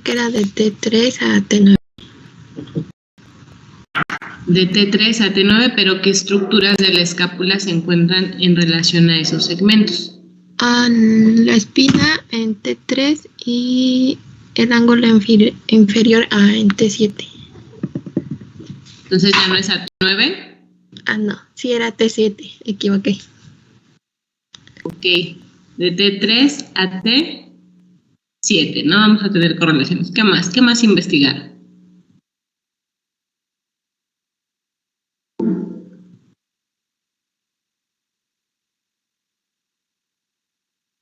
Que era de T3 a T9. De T3 a T9, pero ¿qué estructuras de la escápula se encuentran en relación a esos segmentos? La espina en T3 y el ángulo inferior en T7. Entonces ya no es a T9. No, sí era T7, equivoqué. Ok, de T3 a T7, ¿no? Vamos a tener correlaciones. ¿Qué más? ¿Qué más investigar?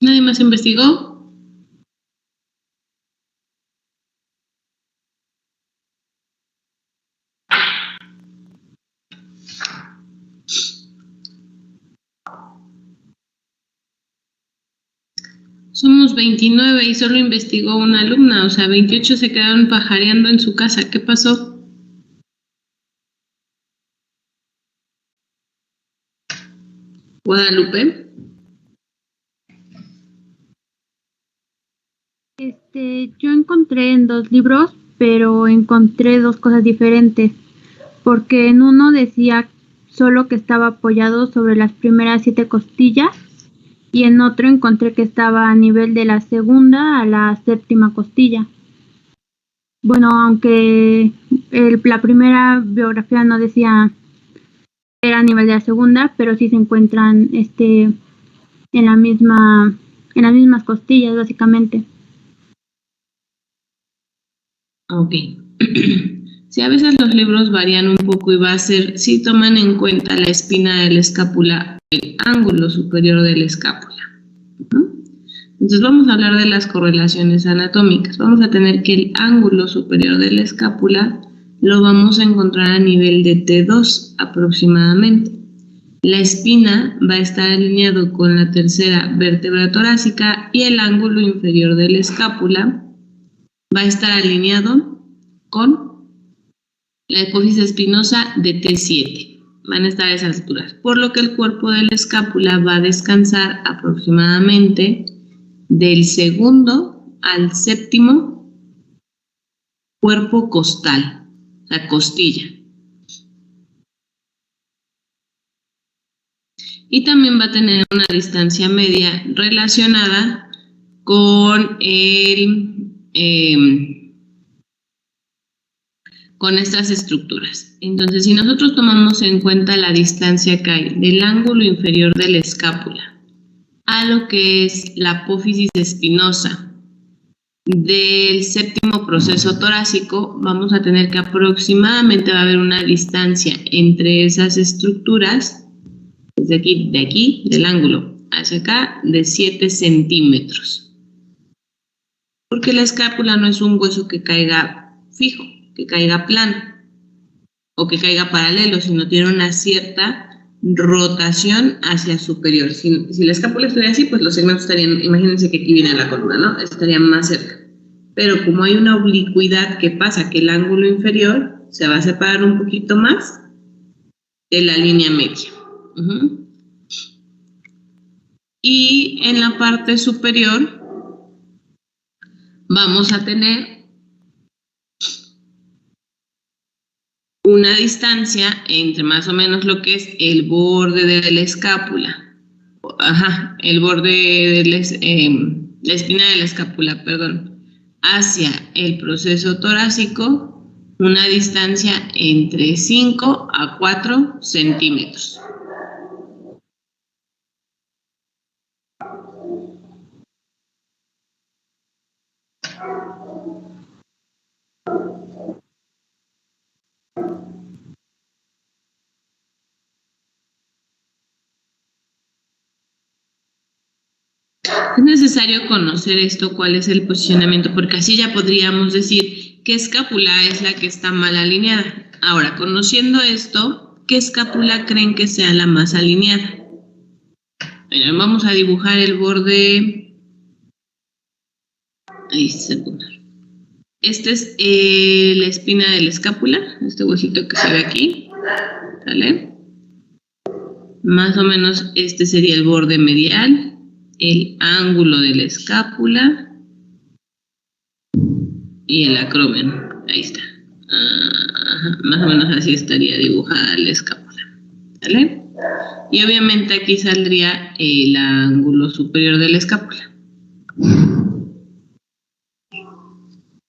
¿Nadie más investigó? Somos 29 y solo investigó una alumna, o sea, 28 se quedaron pajareando en su casa. ¿Qué pasó? Guadalupe. Yo encontré en 2 libros, pero encontré 2 cosas diferentes, porque en uno decía solo que estaba apoyado sobre las primeras 7 costillas y en otro encontré que estaba a nivel de la segunda a la 7ª costilla. Bueno, aunque la primera biografía no decía que era a nivel de la segunda, pero sí se encuentran en las mismas costillas básicamente. Ok. Si a veces los libros varían un poco y va a ser, si toman en cuenta la espina de la escápula, el ángulo superior de la escápula. Entonces vamos a hablar de las correlaciones anatómicas. Vamos a tener que el ángulo superior de la escápula lo vamos a encontrar a nivel de T2 aproximadamente. La espina va a estar alineado con la tercera vértebra torácica y el ángulo inferior de la escápula va a estar alineado con la hipófisis espinosa de T7. Van a estar a esas alturas, por lo que el cuerpo de la escápula va a descansar aproximadamente del segundo al 7º cuerpo costal, o sea, costilla. Y también va a tener una distancia media relacionada con con estas estructuras. Entonces, si nosotros tomamos en cuenta la distancia que hay del ángulo inferior de la escápula a lo que es la apófisis espinosa del 7º proceso torácico, vamos a tener que aproximadamente va a haber una distancia entre esas estructuras, desde aquí, de aquí, del ángulo hacia acá, de 7 centímetros. Porque la escápula no es un hueso que caiga fijo, que caiga plano o que caiga paralelo, sino tiene una cierta rotación hacia superior. Si la escápula estuviera así, pues los segmentos estarían, imagínense que aquí viene la columna, ¿no? Estarían más cerca. Pero como hay una oblicuidad que pasa, que el ángulo inferior se va a separar un poquito más de la línea media. Y en la parte superior vamos a tener una distancia entre más o menos lo que es el borde de la escápula, el borde de la espina de la escápula, perdón, hacia el proceso torácico, una distancia entre 5 a 4 centímetros. Es necesario conocer esto, cuál es el posicionamiento, porque así ya podríamos decir qué escápula es la que está mal alineada. Ahora, conociendo esto, ¿qué escápula creen que sea la más alineada? Bueno, vamos a dibujar el borde. Ahí está el punto. Esta es la espina de la escápula, este huesito que se ve aquí. ¿Vale? Más o menos este sería el borde medial, el ángulo de la escápula, y el acromion. Ahí está. Más o menos así estaría dibujada la escápula. ¿Vale? Y obviamente aquí saldría el ángulo superior de la escápula.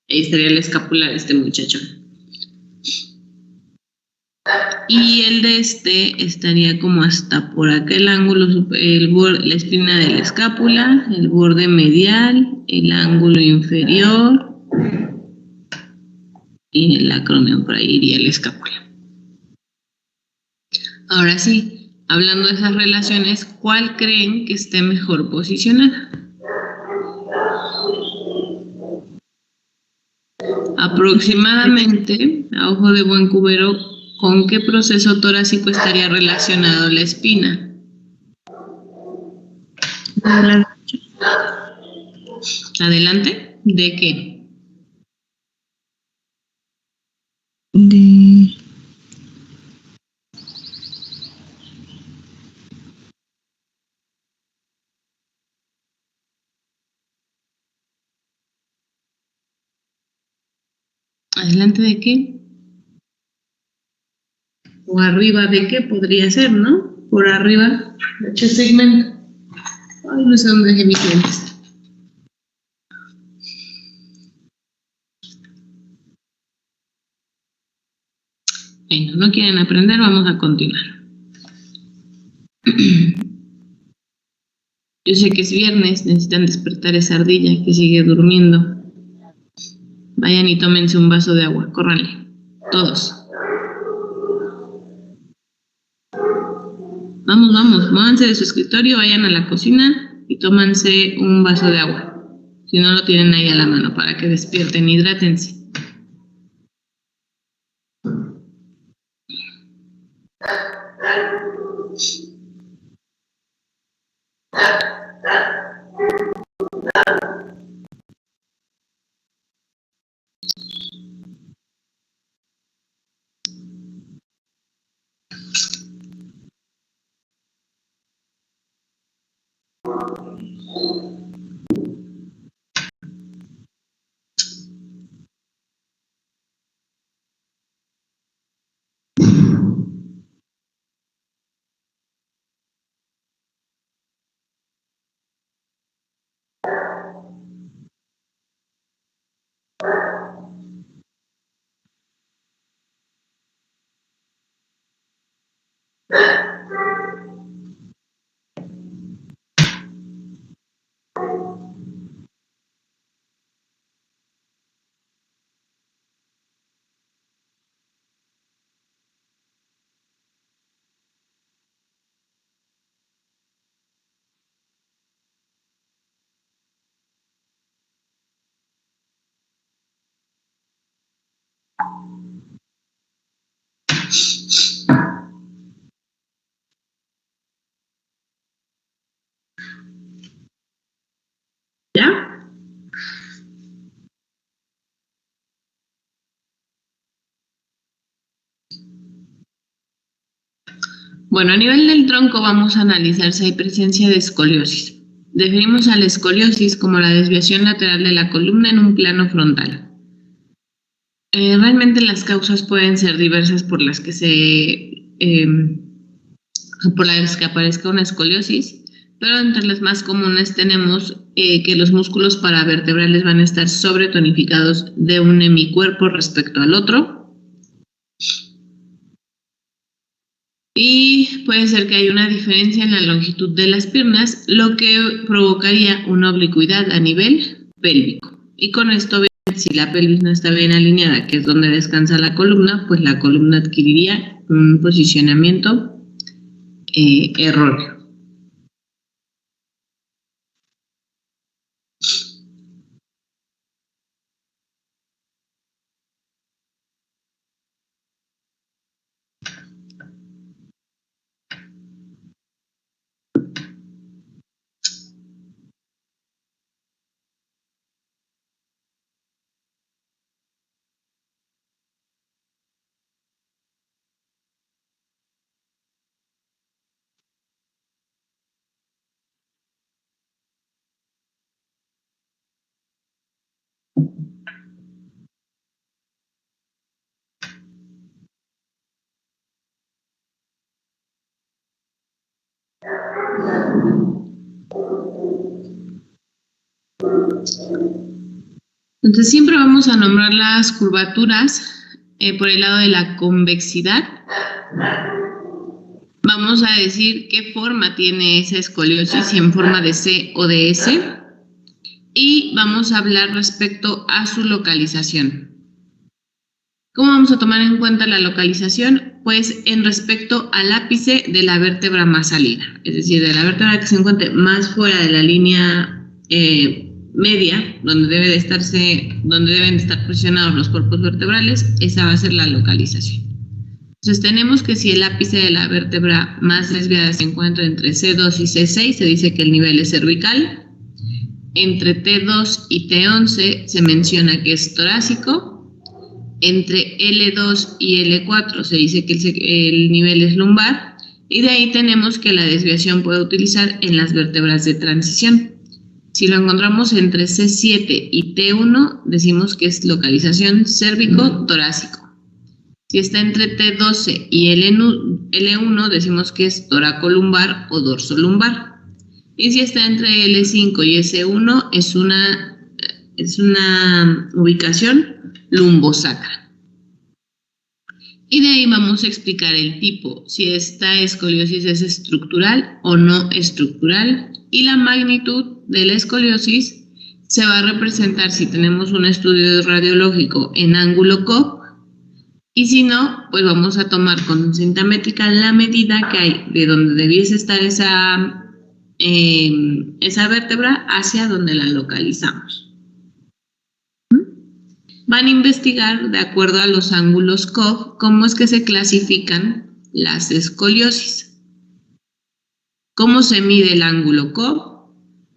Ahí estaría la escápula de este muchacho. Y el de este estaría como hasta por acá el ángulo, la espina de la escápula, el borde medial, el ángulo inferior y el acromion, por ahí iría la escápula. Ahora sí, hablando de esas relaciones, ¿cuál creen que esté mejor posicionada? Aproximadamente, a ojo de buen cubero, ¿con qué proceso torácico estaría relacionado la espina? Adelante. ¿De qué? De ¿Adelante de qué? O arriba de qué podría ser, ¿no? Por arriba de este segmento. Ay, no sé dónde dejé mis lentes. Bueno, no quieren aprender, vamos a continuar. Yo sé que es viernes, necesitan despertar esa ardilla que sigue durmiendo. Vayan y tómense un vaso de agua, córranle. Todos. Vamos, vamos, móvanse de su escritorio, vayan a la cocina y tómanse un vaso de agua. Si no lo tienen ahí a la mano para que despierten, hidrátense. ¿Ya? Bueno, a nivel del tronco vamos a analizar si hay presencia de escoliosis. Definimos a la escoliosis como la desviación lateral de la columna en un plano frontal. Realmente las causas pueden ser diversas por las que aparezca una escoliosis, pero entre las más comunes tenemos que los músculos paravertebrales van a estar sobretonificados de un hemicuerpo respecto al otro. Y puede ser que haya una diferencia en la longitud de las piernas, lo que provocaría una oblicuidad a nivel pélvico. Y con esto, si la pelvis no está bien alineada, que es donde descansa la columna, pues la columna adquiriría un posicionamiento erróneo. Entonces siempre vamos a nombrar las curvaturas por el lado de la convexidad. Vamos a decir qué forma tiene esa escoliosis, si en forma de C o de S. Y vamos a hablar respecto a su localización. ¿Cómo vamos a tomar en cuenta la localización? Pues en respecto al ápice de la vértebra más salida, es decir, de la vértebra que se encuentre más fuera de la línea media, donde deben estar presionados los cuerpos vertebrales, esa va a ser la localización. Entonces tenemos que si el ápice de la vértebra más desviada se encuentra entre C2 y C6, se dice que el nivel es cervical. Entre T2 y T11 se menciona que es torácico. Entre L2 y L4 se dice que el nivel es lumbar. Y de ahí tenemos que la desviación puede utilizar en las vértebras de transición. Si lo encontramos entre C7 y T1, decimos que es localización cérvico-torácico. Si está entre T12 y L1, decimos que es toracolumbar o dorsolumbar. Y si está entre L5 y S1, es una ubicación lumbosacra. Y de ahí vamos a explicar el tipo, si esta escoliosis es estructural o no estructural. Y la magnitud de la escoliosis se va a representar si tenemos un estudio radiológico en ángulo COP. Y si no, pues vamos a tomar con cinta métrica la medida que hay de donde debiese estar esa vértebra hacia donde la localizamos. Van a investigar, de acuerdo a los ángulos COV, cómo es que se clasifican las escoliosis, cómo se mide el ángulo COV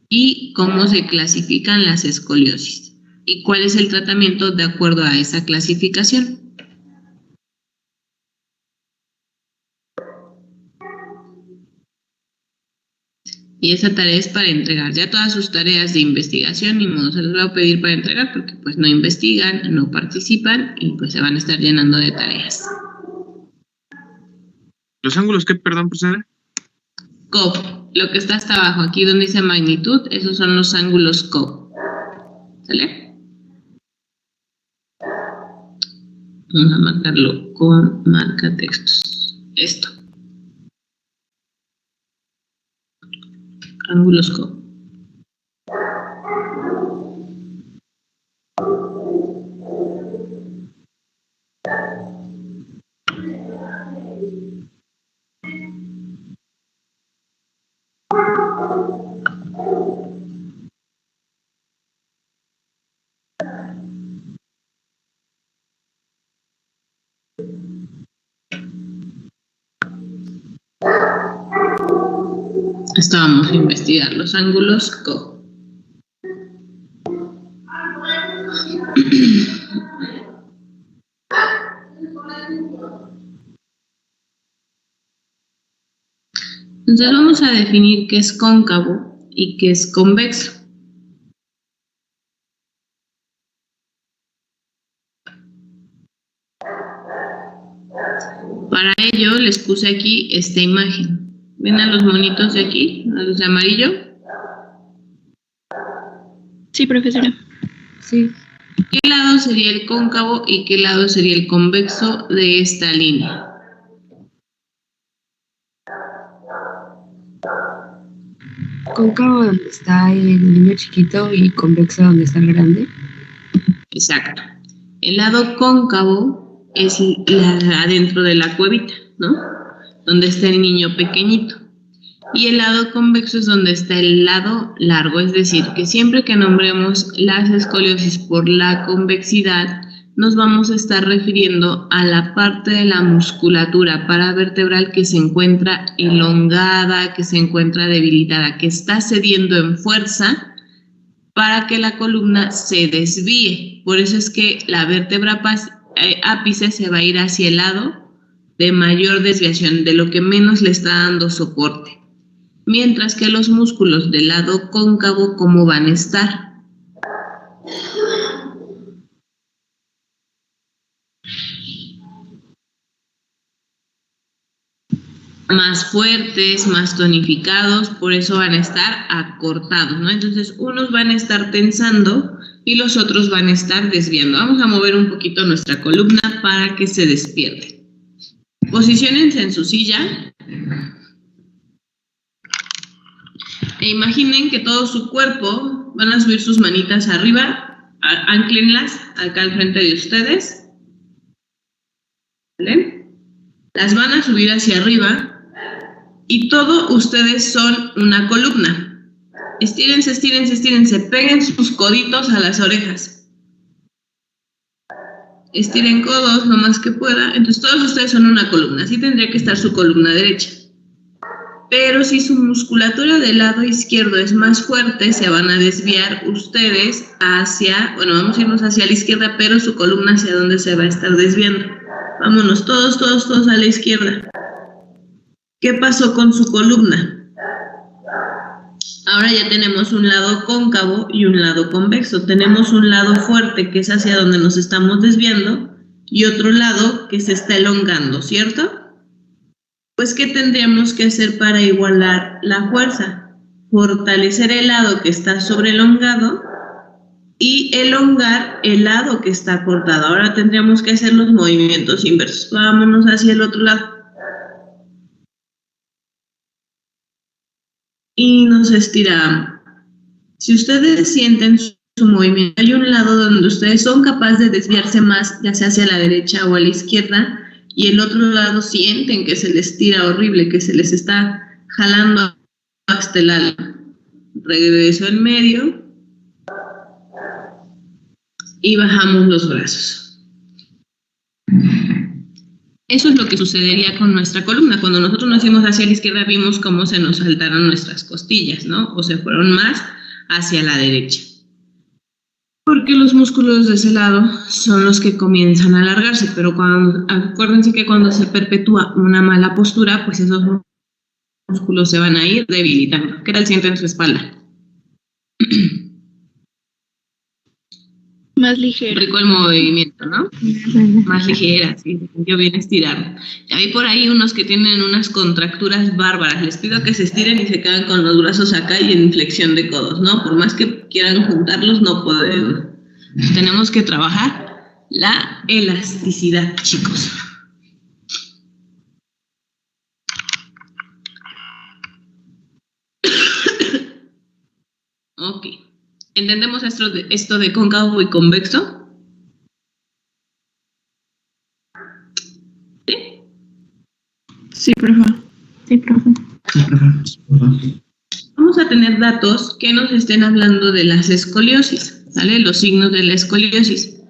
y cómo se clasifican las escoliosis y cuál es el tratamiento de acuerdo a esa clasificación. Y esa tarea es para entregar. Ya todas sus tareas de investigación, ni modo se les va a pedir para entregar porque pues no investigan, no participan y pues se van a estar llenando de tareas. ¿Los ángulos qué, perdón, profesora? COV, lo que está hasta abajo, aquí donde dice magnitud, esos son los ángulos COV. ¿Sale? Vamos a marcarlo con marca textos. Esto. Ángulos COV. Esto vamos a investigar los ángulos COV. Entonces vamos a definir qué es cóncavo y qué es convexo. Para ello les puse aquí esta imagen. ¿Ven a los monitos de aquí? ¿A los de amarillo? Sí, profesora. Sí. ¿Qué lado sería el cóncavo y qué lado sería el convexo de esta línea? Cóncavo donde está el niño chiquito y convexo donde está el grande. Exacto. El lado cóncavo es adentro de la cuevita, ¿no? Donde está el niño pequeñito. Y el lado convexo es donde está el lado largo, es decir, que siempre que nombremos las escoliosis por la convexidad, nos vamos a estar refiriendo a la parte de la musculatura paravertebral que se encuentra elongada, que se encuentra debilitada, que está cediendo en fuerza para que la columna se desvíe. Por eso es que la vértebra ápice se va a ir hacia el lado de mayor desviación, de lo que menos le está dando soporte. Mientras que los músculos del lado cóncavo, ¿cómo van a estar? más fuertes, más tonificados, por eso van a estar acortados, ¿no? Entonces, unos van a estar tensando y los otros van a estar desviando. Vamos a mover un poquito nuestra columna para que se despierte. Posiciónense en su silla e imaginen que todo su cuerpo van a subir sus manitas arriba, anclenlas acá al frente de ustedes, ¿vale? Las van a subir hacia arriba y todos ustedes son una columna. Estírense, estírense, estírense, peguen sus coditos a las orejas. Estiren codos lo más que pueda. Entonces todos ustedes son una columna. Así tendría que estar su columna derecha. Pero si su musculatura del lado izquierdo es más fuerte, se van a desviar ustedes hacia, bueno, vamos a irnos hacia la izquierda, pero su columna hacia dónde se va a estar desviando. Vámonos, todos, todos, todos a la izquierda. ¿Qué pasó con su columna? Ahora ya tenemos un lado cóncavo y un lado convexo. Tenemos un lado fuerte, que es hacia donde nos estamos desviando, y otro lado que se está elongando, ¿cierto? Pues, ¿qué tendríamos que hacer para igualar la fuerza? Fortalecer el lado que está sobreelongado y elongar el lado que está cortado. Ahora tendríamos que hacer los movimientos inversos. Vámonos hacia el otro lado. Y nos estiramos. Si ustedes sienten su movimiento, hay un lado donde ustedes son capaces de desviarse más, ya sea hacia la derecha o a la izquierda, y el otro lado sienten que se les tira horrible, que se les está jalando hasta el alma. Regreso en medio y bajamos los brazos. Eso es lo que sucedería con nuestra columna. Cuando nosotros nos fuimos hacia la izquierda, vimos cómo se nos saltaron nuestras costillas, ¿no? O se fueron más hacia la derecha. Porque los músculos de ese lado son los que comienzan a alargarse, pero acuérdense que cuando se perpetúa una mala postura, pues esos músculos se van a ir debilitando. ¿Qué tal sienten su espalda? Más ligero. Rico el movimiento, ¿no? Más ligera, sí, se sintió bien estirado. Ya vi por ahí unos que tienen unas contracturas bárbaras. Les pido que se estiren y se queden con los brazos acá y en flexión de codos, ¿no? Por más que quieran juntarlos, no podemos. Tenemos que trabajar la elasticidad, chicos. Ok. ¿Entendemos esto de cóncavo y convexo? ¿Sí? Sí, profe. Sí, profe. Vamos a tener datos que nos estén hablando de las escoliosis, ¿vale? Los signos de la escoliosis.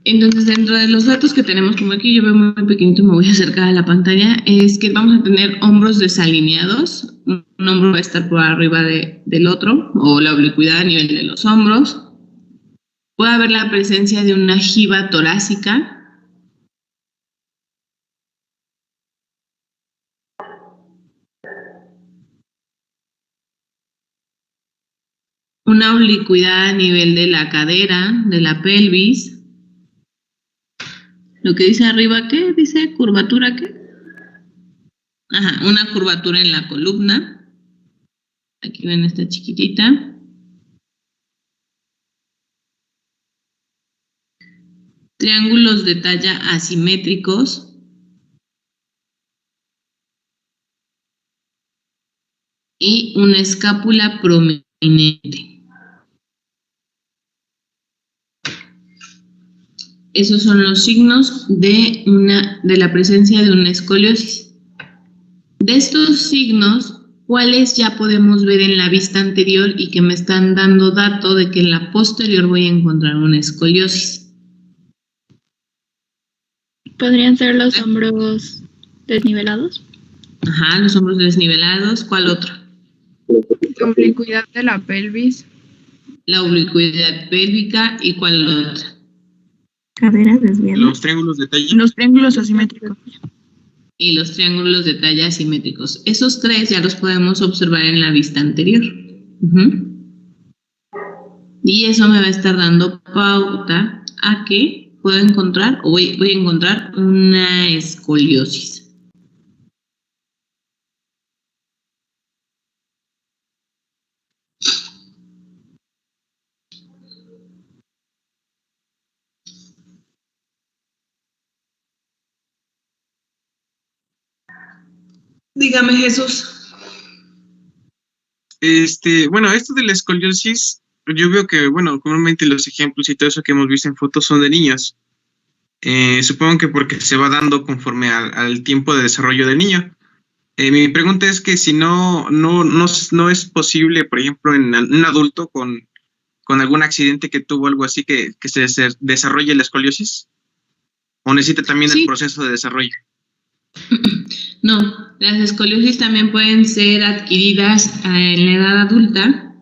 Entonces, dentro de los datos que tenemos, como aquí yo veo muy pequeñito y me voy a acercar a la pantalla, es que vamos a tener hombros desalineados. Un hombro va a estar por arriba del otro, o la oblicuidad a nivel de los hombros. Puede haber la presencia de una jiba torácica. Una oblicuidad a nivel de la cadera, de la pelvis. Lo que dice arriba, ¿qué? Dice curvatura, ¿qué? Ajá, una curvatura en la columna. Aquí ven esta chiquitita. Triángulos de talla asimétricos. Y una escápula prominente. Esos son los signos de la presencia de una escoliosis. De estos signos, ¿cuáles ya podemos ver en la vista anterior y que me están dando dato de que en la posterior voy a encontrar una escoliosis? ¿Podrían ser los hombros desnivelados? Ajá, los hombros desnivelados. ¿Cuál otro? La oblicuidad de la pelvis. La oblicuidad pélvica. ¿Y cuál otra? Caderas desviadas. Los triángulos de talla. Los triángulos asimétricos. Y los triángulos de talla asimétricos. Esos tres ya los podemos observar en la vista anterior. Y eso me va a estar dando pauta a que puedo encontrar, o voy a encontrar una escoliosis. Dígame, Jesús. Bueno, esto de la escoliosis, yo veo que, bueno, comúnmente los ejemplos y todo eso que hemos visto en fotos son de niños. Supongo que porque se va dando conforme al tiempo de desarrollo del niño. Mi pregunta es que si no es posible, por ejemplo, en un adulto con algún accidente que tuvo algo así que se desarrolle la escoliosis, o necesita también el Sí. proceso de desarrollo. No, las escoliosis también pueden ser adquiridas en la edad adulta,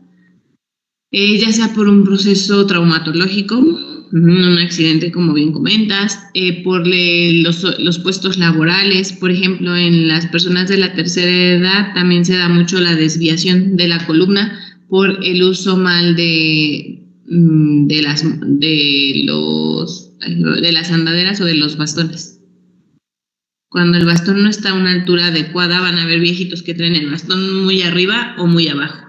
ya sea por un proceso traumatológico, un accidente como bien comentas, por los puestos laborales, por ejemplo, en las personas de la tercera edad también se da mucho la desviación de la columna por el uso mal de las andaderas o de los bastones. Cuando el bastón no está a una altura adecuada, van a haber viejitos que traen el bastón muy arriba o muy abajo,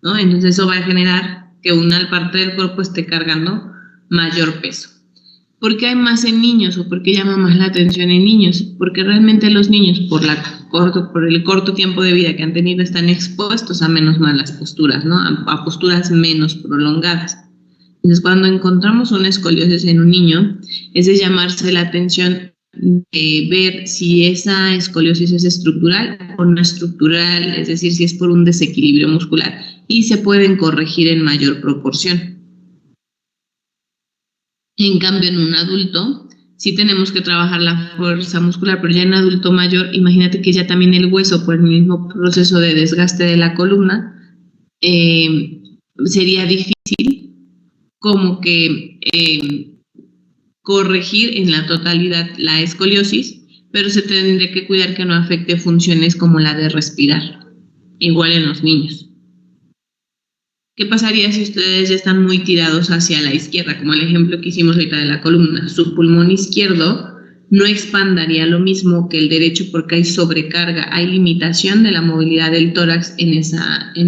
¿no? Entonces eso va a generar que una parte del cuerpo esté cargando mayor peso. ¿Por qué hay más en niños o por qué llama más la atención en niños? Porque realmente los niños, por el corto tiempo de vida que han tenido, están expuestos a menos malas posturas, ¿no? A posturas menos prolongadas. Entonces, cuando encontramos una escoliosis en un niño, es de llamarse la atención de ver si esa escoliosis es estructural o no estructural, es decir, si es por un desequilibrio muscular, y se pueden corregir en mayor proporción. En cambio, en un adulto, sí tenemos que trabajar la fuerza muscular, pero ya en adulto mayor, imagínate que ya también el hueso, por el mismo proceso de desgaste de la columna, sería difícil como que corregir en la totalidad la escoliosis, pero se tendría que cuidar que no afecte funciones como la de respirar, igual en los niños. ¿Qué pasaría si ustedes ya están muy tirados hacia la izquierda, como el ejemplo que hicimos ahorita de la columna? Su pulmón izquierdo no expandaría lo mismo que el derecho porque hay sobrecarga, hay limitación de la movilidad del tórax en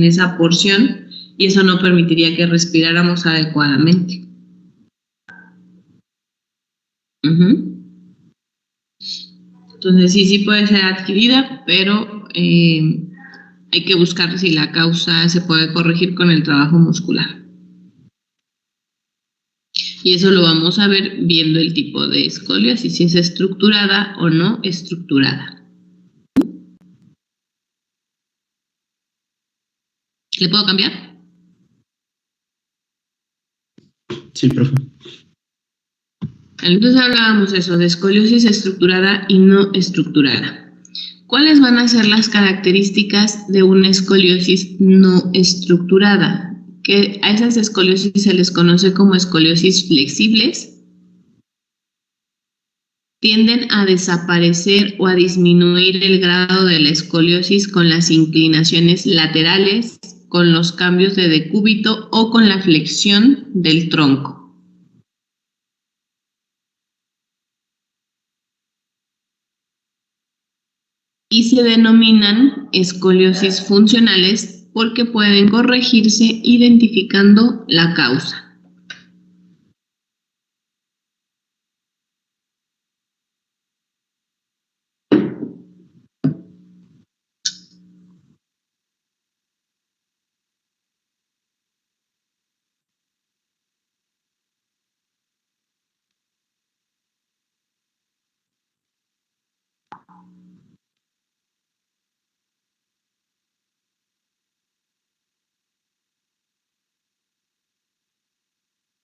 esa porción y eso no permitiría que respiráramos adecuadamente. Entonces sí puede ser adquirida, pero hay que buscar si la causa se puede corregir con el trabajo muscular. Y eso lo vamos a ver viendo el tipo de escoliosis, si es estructurada o no estructurada. ¿Le puedo cambiar? Sí, profe. Entonces hablábamos eso de escoliosis estructurada y no estructurada. ¿Cuáles van a ser las características de una escoliosis no estructurada? Que a esas escoliosis se les conoce como escoliosis flexibles. Tienden a desaparecer o a disminuir el grado de la escoliosis con las inclinaciones laterales, con los cambios de decúbito o con la flexión del tronco. Y se denominan escoliosis funcionales porque pueden corregirse identificando la causa.